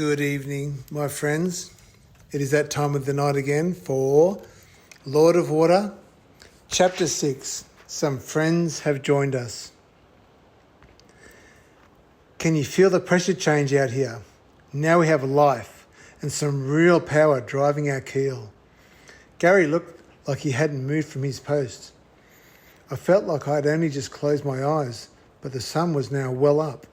Good evening, my friends. It is that time of the night again for Lord of Water, Chapter 6. Some friends have joined us. Can you feel the pressure change out here? Now we have life and some real power driving our keel. Gary looked like he hadn't moved from his post. I felt like I had only just closed my eyes, but the sun was now well up.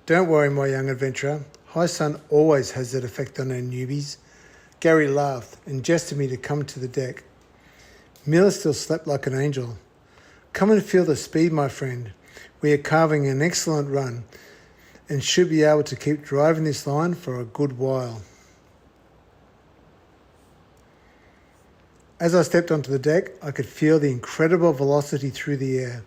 Don't worry, my young adventurer. High sun always has that effect on our newbies. Gary laughed and gestured me to come to the deck. Mila still slept like an angel. Come and feel the speed, my friend. We are carving an excellent run and should be able to keep driving this line for a good while. As I stepped onto the deck, I could feel the incredible velocity through the air.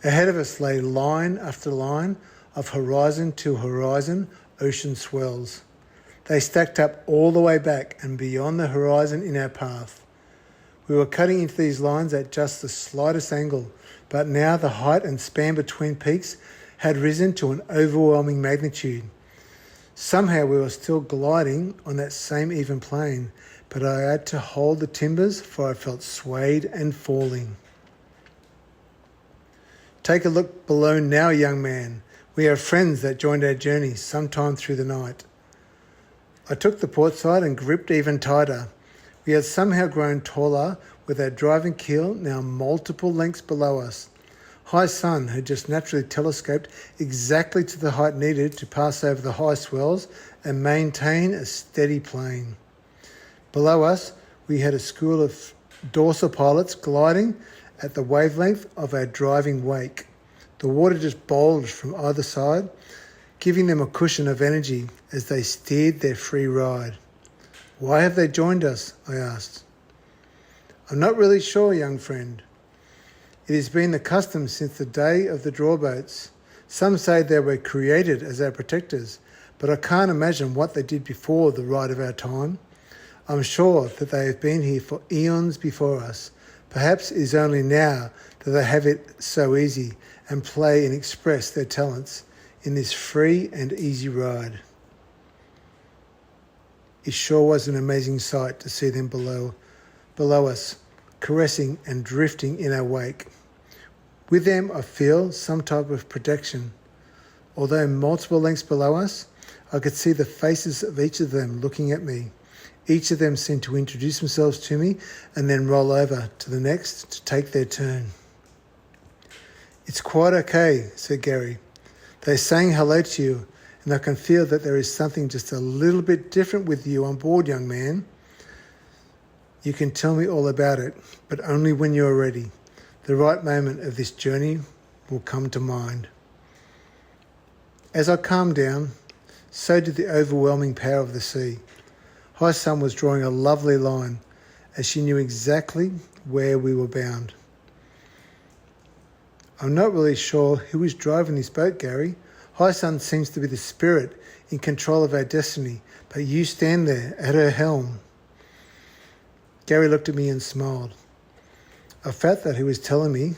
Ahead of us lay line after line of horizon to horizon ocean swells. They stacked up all the way back and beyond the horizon in our path. We were cutting into these lines at just the slightest angle, but now the height and span between peaks had risen to an overwhelming magnitude. Somehow we were still gliding on that same even plane, but I had to hold the timbers for I felt swayed and falling. Take a look below now, young man. We have friends that joined our journey sometime through the night. I took the port side and gripped even tighter. We had somehow grown taller with our driving keel now multiple lengths below us. High sun had just naturally telescoped exactly to the height needed to pass over the high swells and maintain a steady plane. Below us, we had a school of dorsal pilots gliding at the wavelength of our driving wake. The water just bulged from either side, giving them a cushion of energy as they steered their free ride. Why have they joined us? I asked. I'm not really sure, young friend. It has been the custom since the day of the drawboats. Some say they were created as our protectors, but I can't imagine what they did before the ride of our time. I'm sure that they have been here for eons before us. Perhaps it is only now that they have it so easy and play and express their talents in this free and easy ride. It sure was an amazing sight to see them below us, caressing and drifting in our wake. With them, I feel some type of protection. Although multiple lengths below us, I could see the faces of each of them looking at me. Each of them seemed to introduce themselves to me and then roll over to the next to take their turn. It's quite okay, said Gary. They're saying hello to you, and I can feel that there is something just a little bit different with you on board, young man. You can tell me all about it, but only when you're ready. The right moment of this journey will come to mind. As I calmed down, so did the overwhelming power of the sea. High sun was drawing a lovely line, as she knew exactly where we were bound. I'm not really sure who is driving this boat, Gary. High sun seems to be the spirit in control of our destiny, but you stand there at her helm. Gary looked at me and smiled. I felt that he was telling me,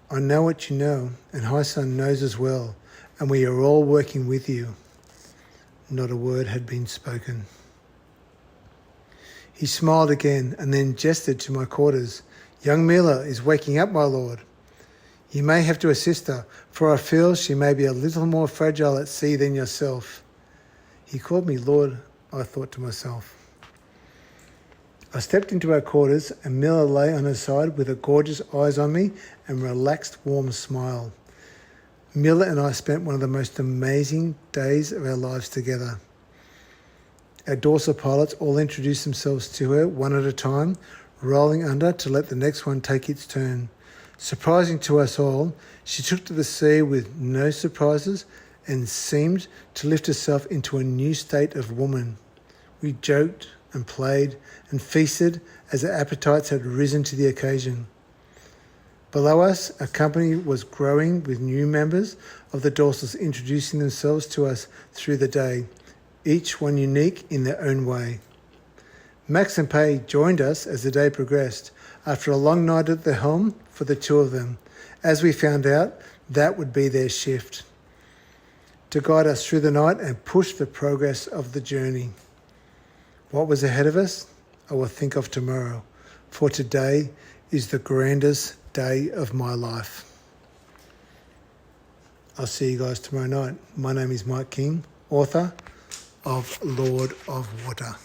I know what you know, and High sun knows as well, and we are all working with you. Not a word had been spoken. He smiled again and then gestured to my quarters. Young Mila is waking up, my lord. You may have to assist her, for I feel she may be a little more fragile at sea than yourself. He called me Lord, I thought to myself. I stepped into our quarters and Mila lay on her side with her gorgeous eyes on me and relaxed, warm smile. Mila and I spent one of the most amazing days of our lives together. Our dorsal pilots all introduced themselves to her one at a time, rolling under to let the next one take its turn. Surprising to us all, she took to the sea with no surprises and seemed to lift herself into a new state of woman. We joked and played and feasted as our appetites had risen to the occasion. Below us, our company was growing with new members of the dorsals introducing themselves to us through the day, each one unique in their own way. Max and Pei joined us as the day progressed, after a long night at the helm for the two of them. As we found out, that would be their shift. to guide us through the night and push the progress of the journey. What was ahead of us, I will think of tomorrow, for today is the grandest day of my life. I'll see you guys tomorrow night. My name is Mike King, author of Lord of Water.